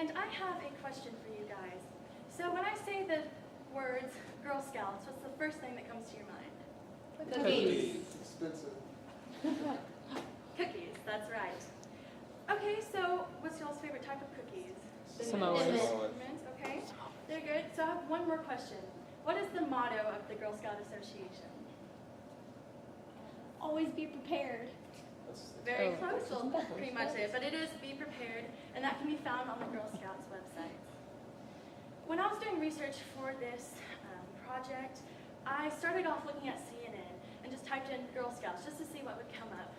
And I have a question for you guys. So when I say the words Girl Scouts, what's the first thing that comes to your mind? Cookies. Expensive. Cookies, that's right. Okay, so what's y'all's favorite type of cookies? Samoas. Mint, okay. They're good. So I have one more question. What is the motto of the Girl Scout Association? Always be prepared. Very Oh. close, well, pretty much it, but it is be prepared, and that can be found on the Girl Scouts website. When I was doing research for this project, I started off looking at CNN and just typed in Girl Scouts just to see what would come up.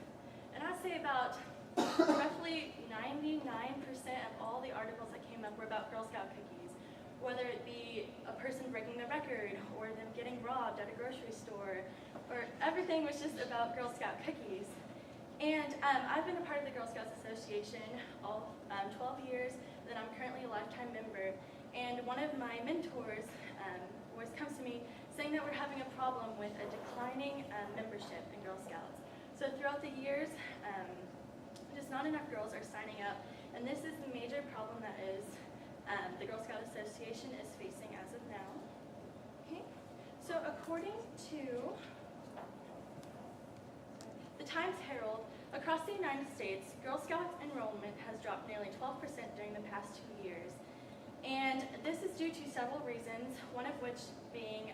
And I'd say about roughly 99% of all the articles that came up were about Girl Scout cookies, whether it be a person breaking the record or them getting robbed at a grocery store, or everything was just about Girl Scout cookies. And I've been a part of the Girl Scouts Association all 12 years, and I'm currently a lifetime member. And one of my mentors always comes to me saying that we're having a problem with a declining membership in Girl Scouts. So throughout the years, just not enough girls are signing up, and this is the major problem that is the Girl Scout Association is facing as of now. Okay, so according to the Times-Herald, across the United States, Girl Scouts enrollment has dropped nearly 12% during the past 2 years. And this is due to several reasons, one of which being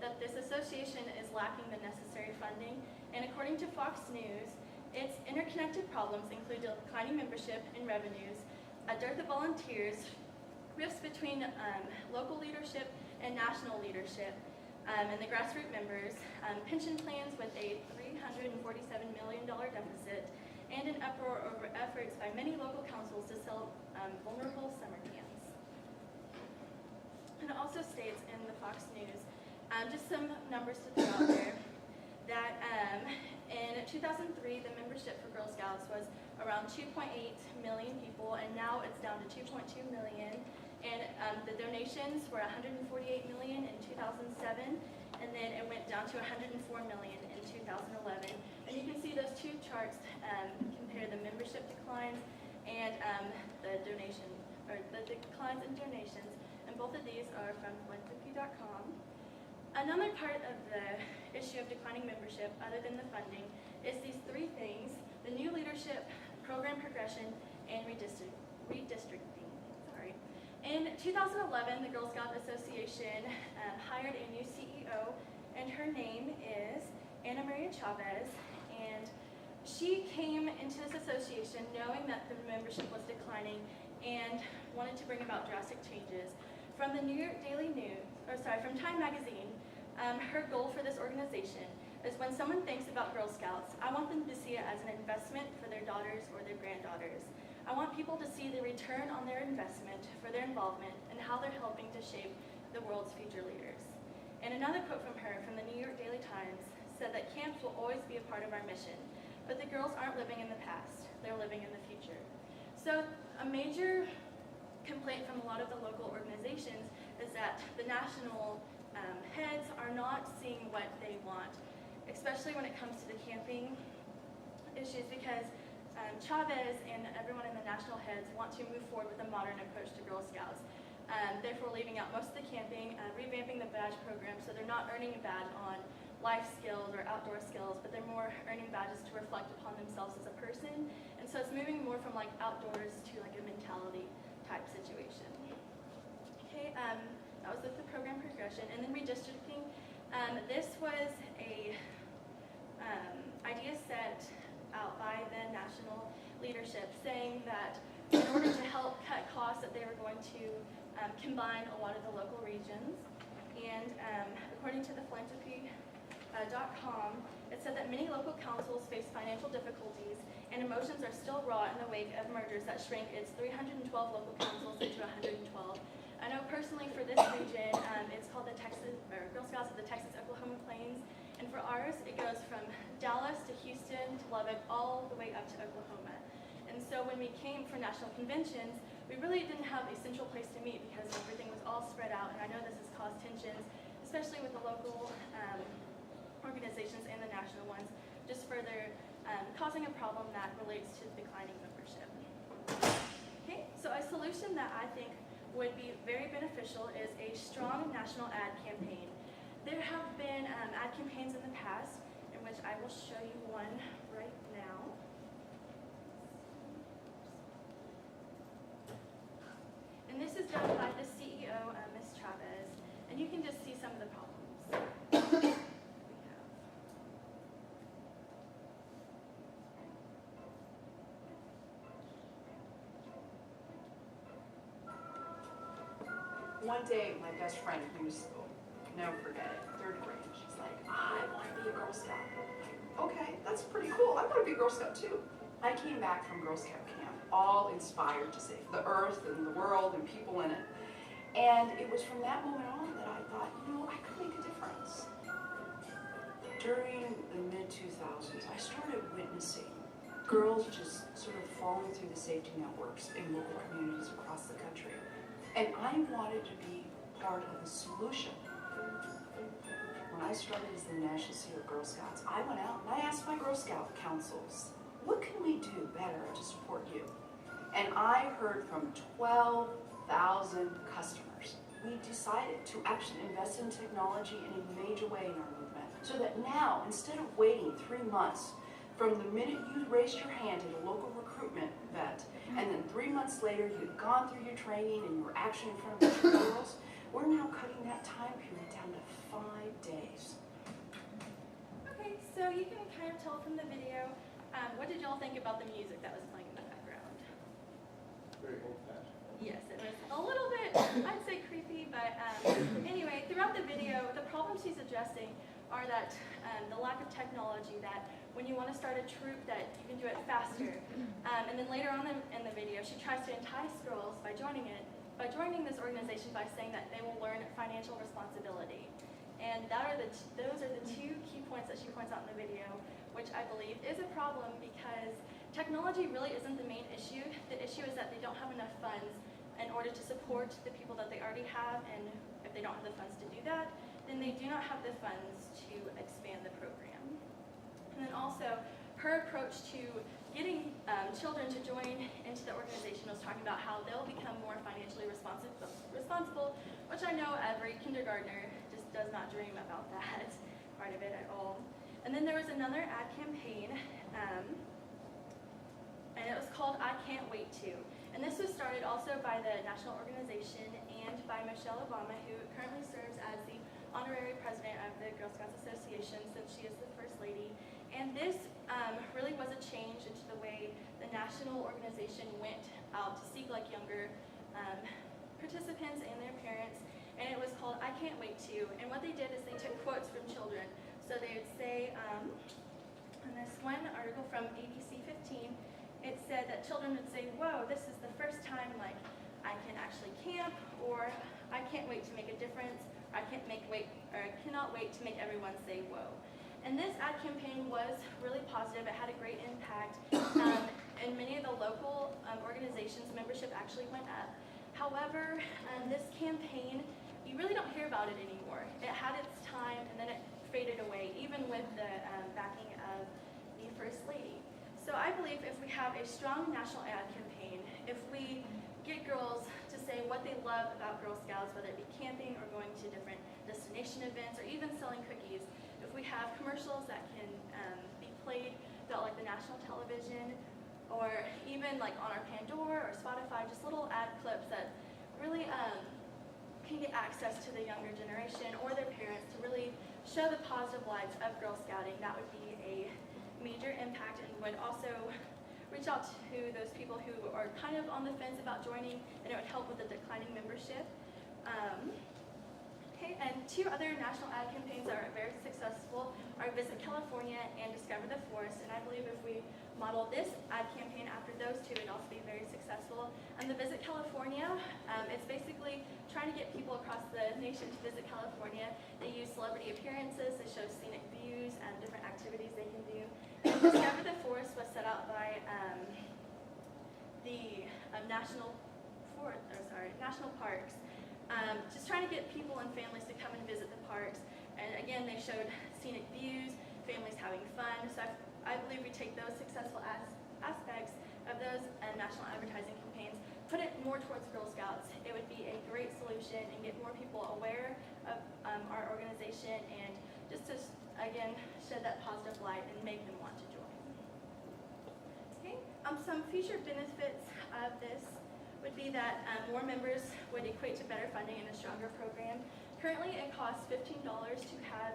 that this association is lacking the necessary funding. And according to Fox News, its interconnected problems include declining membership and revenues, a dearth of volunteers, rifts between local leadership and national leadership, and the grassroots members, pension plans with a $347 million deficit, and an uproar over efforts by many local councils to sell vulnerable summer camps. And it also states in the Fox News, just some numbers to throw out there, that in 2003, the membership for Girl Scouts was around 2.8 million people, and now it's down to 2.2 million. And the donations were 148 million in 2007, and then it went down to 104 million in 2011. And you can see those two charts compare the membership declines and the donation, or the declines in donations. And both of these are from philanthropy.com. Another part of the issue of declining membership, other than the funding, is these three things: the new leadership, program progression, and redistricting. In 2011, the Girl Scout Association hired a new CEO, and her name is Ana Maria Chavez, and she came into this association knowing that the membership was declining and wanted to bring about drastic changes. From the New York Daily News, from Time Magazine, her goal for this organization is when someone thinks about Girl Scouts, I want them to see it as an investment for their daughters or their granddaughters. I want people to see the return on their investment for their involvement and how they're helping to shape the world's future leaders. And another quote from her from the New York Daily Times said that camps will always be a part of our mission, but the girls aren't living in the past, they're living in the future. So a major complaint from a lot of the local organizations is that the national heads are not seeing what they want, especially when it comes to the camping issues, because Chavez and everyone in the national heads want to move forward with a modern approach to Girl Scouts, therefore leaving out most of the camping, revamping the badge program so they're not earning a badge on life skills or outdoor skills, but they're more earning badges to reflect upon themselves as a person. And so it's moving more from like outdoors to like a mentality type situation. Okay, that was with the program progression. And then redistricting, this was a idea set out by the national leadership, saying that in order to help cut costs that they were going to combine a lot of the local regions. And according to the philanthropy.com, it said that many local councils face financial difficulties and emotions are still raw in the wake of mergers that shrank its 312 local councils into 112. I know personally for this region, it's called the Girl Scouts of the Texas-Oklahoma Plains. And for ours, it goes from Dallas to Houston to Lubbock, all the way up to Oklahoma. And so when we came for national conventions, we really didn't have a central place to meet because everything was all spread out. And I know this has caused tensions, especially with the local organizations and the national ones, just further causing a problem that relates to declining membership. Okay, so a solution that I think would be very beneficial is a strong national ad campaign. There have been ad campaigns in the past, in which I will show you one right now. And this is done by the CEO, Ms. Chavez, and you can just see some of the problems we have. One day, my best friend, who's, never forget it, third grade, she's like, I want to be a Girl Scout. I'm like, okay, that's pretty cool. I want to be a Girl Scout too. I came back from Girl Scout camp, all inspired to save the earth and the world and people in it. And it was from that moment on that I thought, I could make a difference. During the mid-2000s, I started witnessing girls just sort of falling through the safety networks in local communities across the country. And I wanted to be part of the solution. When I started as the National CEO of Girl Scouts, I went out and I asked my Girl Scout councils, what can we do better to support you? And I heard from 12,000 customers. We decided to actually invest in technology in a major way in our movement, so that now, instead of waiting 3 months from the minute you raised your hand at a local recruitment event, and then 3 months later you'd gone through your training and you were actually in front of your girls, we're now cutting that time period down to 5 days. Okay, so you can kind of tell from the video, what did y'all think about the music that was playing in the background? Very old-fashioned. Yes, it was a little bit, I'd say creepy, but anyway, throughout the video, the problems she's addressing are that the lack of technology, that when you want to start a troop that you can do it faster. And then later on in the video, she tries to entice girls by joining this organization by saying that they will learn financial responsibility. And those are the two key points that she points out in the video, which I believe is a problem because technology really isn't the main issue. The issue is that they don't have enough funds in order to support the people that they already have, and if they don't have the funds to do that, then they do not have the funds to expand the program. And then also, her approach to getting children to join into the organization was talking about how they'll become more financially responsible, which I know every kindergartner just does not dream about that part of it at all. And then there was another ad campaign, and it was called I Can't Wait To. And this was started also by the national organization and by Michelle Obama, who currently serves as the honorary president of the Girl Scouts Association since she is the first lady. And this really was a change into the way the national organization went out to seek younger participants and their parents. And it was called I Can't Wait To. And what they did is they took quotes from children. So they would say, in this one article from ABC 15, it said that children would say, whoa, this is the first time I can actually camp, or I can't wait to make a difference, or I cannot wait to make everyone say whoa. And this ad campaign was really positive. It had a great impact. And many of the local organizations' membership actually went up. However, this campaign, you really don't hear about it anymore. It had its time and then it faded away, even with the backing of the First Lady. So I believe if we have a strong national ad campaign, if we get girls to say what they love about Girl Scouts, whether it be camping or going to different destination events or even selling cookies, if we have commercials that can be played throughout the national television, or even on our Pandora or Spotify, just little ad clips that really can get access to the younger generation or their parents to really show the positive lights of Girl Scouting, that would be a major impact and would also reach out to those people who are kind of on the fence about joining, and it would help with the declining membership. Okay, and two other national ad campaigns that are very successful are Visit California and Discover the Forest. And I believe if we model this ad campaign after those two, it'd also be very successful. And the Visit California, it's basically trying to get people across the nation to visit California. They use celebrity appearances, they show scenic views and different activities they can do. And Discover the Forest was set out by the National Parks. Just trying to get people and families to come and visit the parks. And again, they showed scenic views, families having fun. So I believe we take those successful aspects of those national advertising campaigns, put it more more towards Girl Scouts, it would be a great solution and get more people aware of our organization and just to, again, shed that positive light and make them want to join. Okay, some future benefits of this would be that more members would equate to better funding and a stronger program. Currently, it costs $15 to have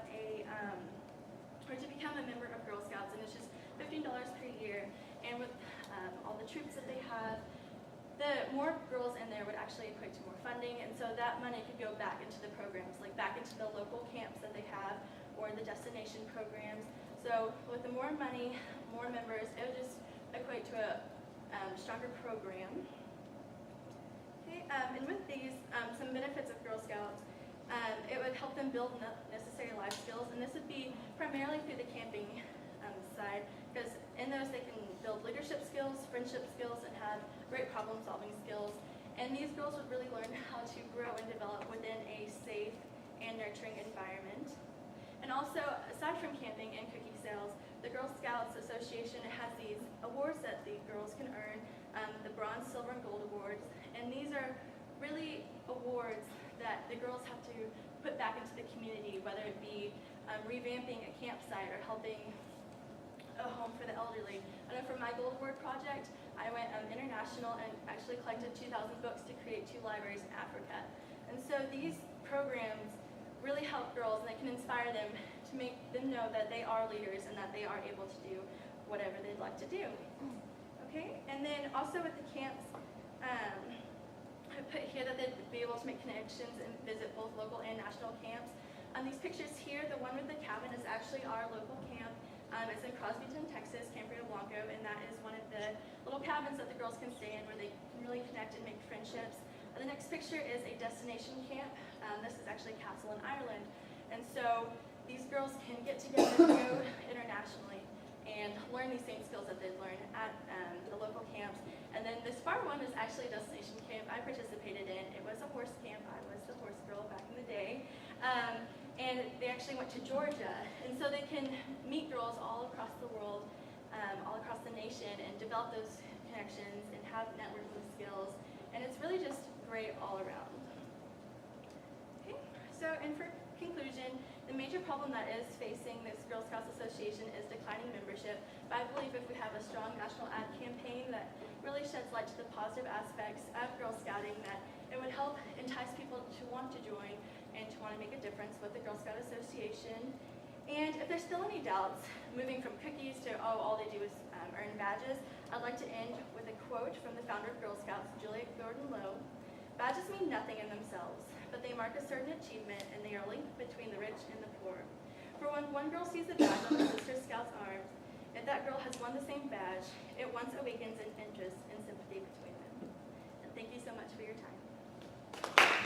or to become a member of Girl Scouts, and it's just $15 per year. And with all the troops that they have, the more girls in there would actually equate to more funding, and so that money could go back into the programs, like back into the local camps that they have or the destination programs. So with the more money, more members, it would just equate to a stronger program. Okay, and with these, some benefits of Girl Scouts, it would help them build necessary life skills, and this would be primarily through the camping side, because in those they can build leadership skills, friendship skills, and have great problem-solving skills. And these girls would really learn how to grow and develop within a safe and nurturing environment. And also, aside from camping and cookie sales, the Girl Scouts Association has these awards that the girls can earn, the bronze, silver, and gold awards. And these are really awards that the girls have to put back into the community, whether it be revamping a campsite or helping a home for the elderly. I know for my Gold Award project, I went international and actually collected 2,000 books to create 2 libraries in Africa. And so these programs really help girls, and they can inspire them to make them know that they are leaders and that they are able to do whatever they'd like to do. Okay, and then also with the camps, I put here that they'd be able to make connections and visit both local and national camps. These pictures here, the one with the cabin is actually our local camp. It's in Crosbyton, Texas, Camp Rio Blanco, and that is one of the little cabins that the girls can stay in where they can really connect and make friendships. The next picture is a destination camp. This is actually Castle in Ireland. And so these girls can get together and go internationally and learn these same skills that they'd learn at the local camps. And then this far one is actually a destination camp I participated in. It was a horse camp. I was the horse girl back in the day. And they actually went to Georgia. And so they can meet girls all across the world, all across the nation, and develop those connections and have networking skills. And it's really just great all around. Okay, so and for conclusion, the major problem that is facing this Girl Scouts Association is declining membership. But I believe if we have a strong national ad campaign that really sheds light to the positive aspects of Girl Scouting, that it would help entice people to want to join and to want to make a difference with the Girl Scout Association. And if there's still any doubts, moving from cookies to, oh, all they do is earn badges, I'd like to end with a quote from the founder of Girl Scouts, Julia Gordon Low. Badges mean nothing in themselves, but they mark a certain achievement, and they are linked between the rich and the poor. For when one girl sees a badge on her sister scout's arm, if that girl has won the same badge, it once awakens an interest and sympathy between them. And thank you so much for your time.